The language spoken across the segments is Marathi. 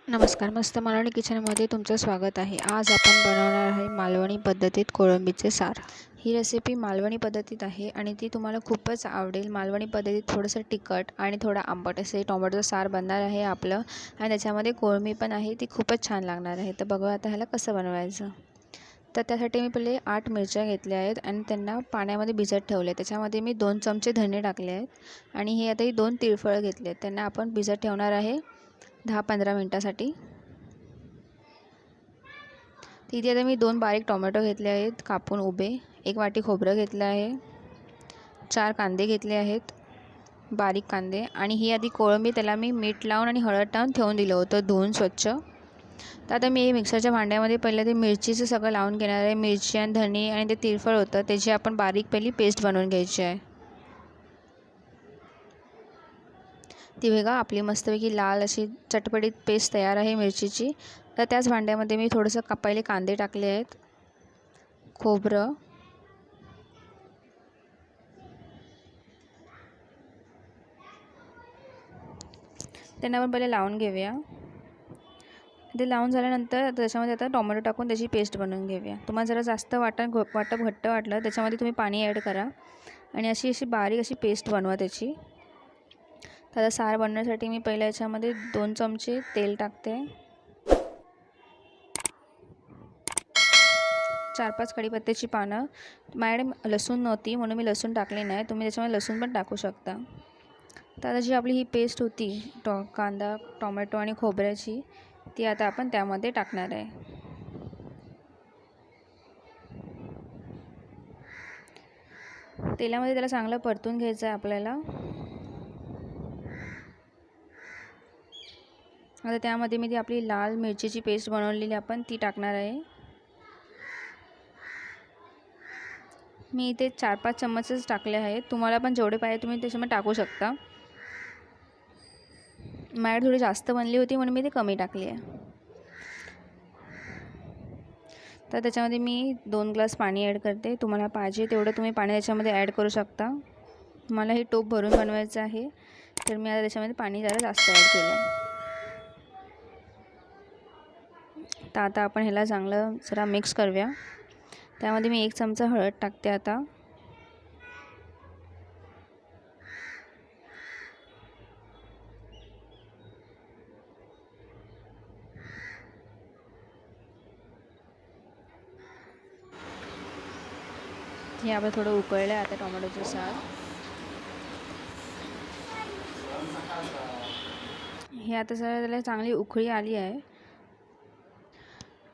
नमस्कार, मस्त मालवणी किचनमध्ये तुमचं स्वागत आहे। आज आपण बनवणार आहे मालवणी पद्धतीत कोळंबीचे सार। ही रेसिपी मालवणी पद्धतीत आहे आणि ती तुम्हाला खूपच आवडेल। मालवणी पद्धतीत थोडंसं तिखट आणि थोडं आंबट असे टोमॅटोचं सार बनणार आहे आपलं आणि त्याच्यामध्ये कोळंबी पण आहे, ती खूपच छान लागणार आहे। तर बघूया आता ह्याला कसं बनवायचं। तर त्यासाठी मी पहिले 8 मिरच्या घेतल्या आहेत आणि त्यांना पाण्यामध्ये भिजत ठेवले। त्याच्यामध्ये मी 2 चमचे धणे टाकले आहेत आणि हे आता ही 2 तिळफळं घेतले आहेत, त्यांना आपण भिजत ठेवणार आहे 10-15 मिनिटांसाठी। तिथे आता मी 2 बारीक टोमॅटो घेतले आहेत कापून उभे, 1 वाटी खोबरं घेतलं आहे, 4 कांदे घेतले आहेत बारीक कांदे आणि ही आधी कोळंबी त्याला मी मीठ लावून आणि हळद लावून ठेवून दिलं होतं धुवून स्वच्छ। तर आता मी मिक्सरच्या भांड्यामध्ये पहिलं ते मिरचीचं सगळं लावून घेणार आहे। मिरची आणि धणे आणि ते तिळफळ होतं त्याची आपण बारीक पहिली पेस्ट बनवून घ्यायची आहे। ती बघा आपली मस्तपैकी लाल अशी चटपटीत पेस्ट तयार आहे मिरचीची। तर त्याच भांड्यामध्ये मी थोडंसं पहिले कांदे टाकले आहेत, खोबरं, त्यांना आपण पहिले लावून घेऊया। ते लावून झाल्यानंतर त्याच्यामध्ये आता टोमॅटो टाकून त्याची पेस्ट बनवून घेऊया। तुम्हाला जरा जास्त वाटप घट्ट वाटलं त्याच्यामध्ये तुम्ही पाणी ॲड करा आणि अशी बारीक अशी पेस्ट बनवा त्याची। तर सार बनवण्यासाठी मी पहिल्या याच्यामध्ये 2 चमचे तेल टाकते, 4-5 कढीपत्त्याची पानं। माझ्याकडे लसूण नव्हती म्हणून मी लसूण टाकले नाही, तुम्ही त्याच्यामध्ये लसूण पण टाकू शकता। तर आता जी आपली ही पेस्ट होती कांदा टोमॅटो आणि खोबऱ्याची, ती आता आपण त्यामध्ये टाकणार आहे। तेलामध्ये त्याला चांगलं परतून घ्यायचं आहे आपल्याला। आता त्यामध्ये मी ती आपली लाल मिरचीची पेस्ट बनवलेली आपण ती टाकणार आहे। मी इथे 4-5 चम्मचच टाकले आहेत, तुम्हाला पण जेवढे पाहिजे तुम्ही त्याच्यामध्ये टाकू शकता। माझ्याकडे थोडी जास्त बनली होती म्हणून मी ते कमी टाकली आहे। तर त्याच्यामध्ये मी 2 ग्लास पाणी ॲड करते, तुम्हाला पाहिजे तेवढं तुम्ही पाणी त्याच्यामध्ये ॲड करू शकता। मला हे टोप भरून बनवायचं आहे तर मी आता त्याच्यामध्ये पाणी जरा जास्त ॲड केलं आहे। तर आता आपण ह्याला चांगलं जरा मिक्स करूया। त्यामध्ये मी 1 चमचा हळद टाकते आता, हे आपलं थोडं उकळलं आहे आता टोमॅटोचं सार। हे आता जरा त्याला चांगली उकळी आली आहे।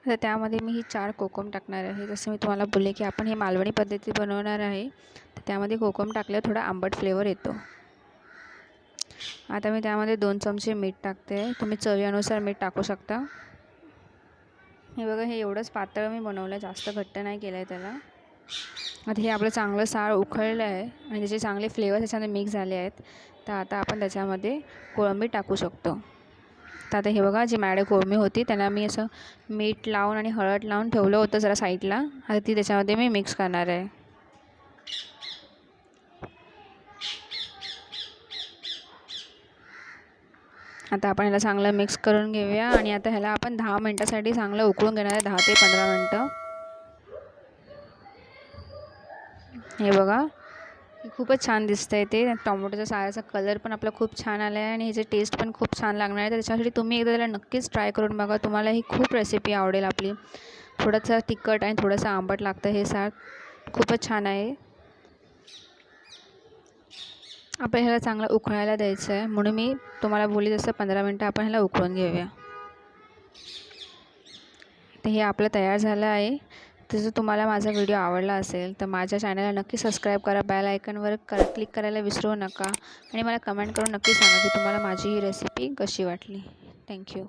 तर त्यामध्ये मी ही 4 कोकम टाकणार आहे। जसं मी तुम्हाला बोलले की आपण हे मालवणी पद्धतीत बनवणार आहे, तर त्यामध्ये कोकम टाकल्यावर थोडा आंबट फ्लेवर येतो। आता मी त्यामध्ये 2 चमचे मीठ टाकते, तुम्ही चवीनुसार मीठ टाकू शकता। हे बघा हे एवढंच पातळ मी बनवलं आहे, जास्त घट्ट नाही केलं आहे त्याला। आता हे आपलं चांगलं सार उकळलं आहे आणि त्याचे चांगले फ्लेवर त्याच्यामध्ये मिक्स झाले आहेत। तर आता आपण त्याच्यामध्ये कोळंबी टाकू शकतो। तर आता हे बघा जी माझ्याकडे कोळंबी होती त्यांना मी असं मीठ लावून आणि हळद लावून ठेवलं होतं जरा साईडला, आता ती त्याच्यामध्ये मी मिक्स करणार आहे। आता आपण ह्याला चांगलं मिक्स करून घेऊया आणि आता ह्याला आपण 10 मिनिटांसाठी चांगलं उकळून घेणार आहे, 10 ते 15 मिनिटं। हे बघा खूपच छान दिसतंय ते टोमॅटोच्या साराचा कलर पण आपला खूप छान आला आहे आणि ह्याची टेस्ट पण खूप छान लागणार आहे। तर त्याच्यासाठी तुम्ही एकदा त्याला नक्कीच ट्राय करून बघा, तुम्हाला ही खूप रेसिपी आवडेल आपली। थोडंसं तिखट आणि थोडंसं आंबट लागतं हे सार, खूपच छान आहे। आपण ह्याला चांगलं उकळायला द्यायचं आहे म्हणून मी तुम्हाला बोलली तसं 15 मिनिटं आपण ह्याला उकळून घेऊया। तर हे आपलं तयार झालं आहे। जर तुम्हाला माझा व्हिडिओ आवडला असेल तर माझ्या चॅनलला नक्की सबस्क्राईब करा, बेल आयकॉनवर क्लिक करायला विसरू नका आणि मला कमेंट करून नक्की सांगा की तुम्हाला माझी ही रेसिपी कशी वाटली। थँक्यू।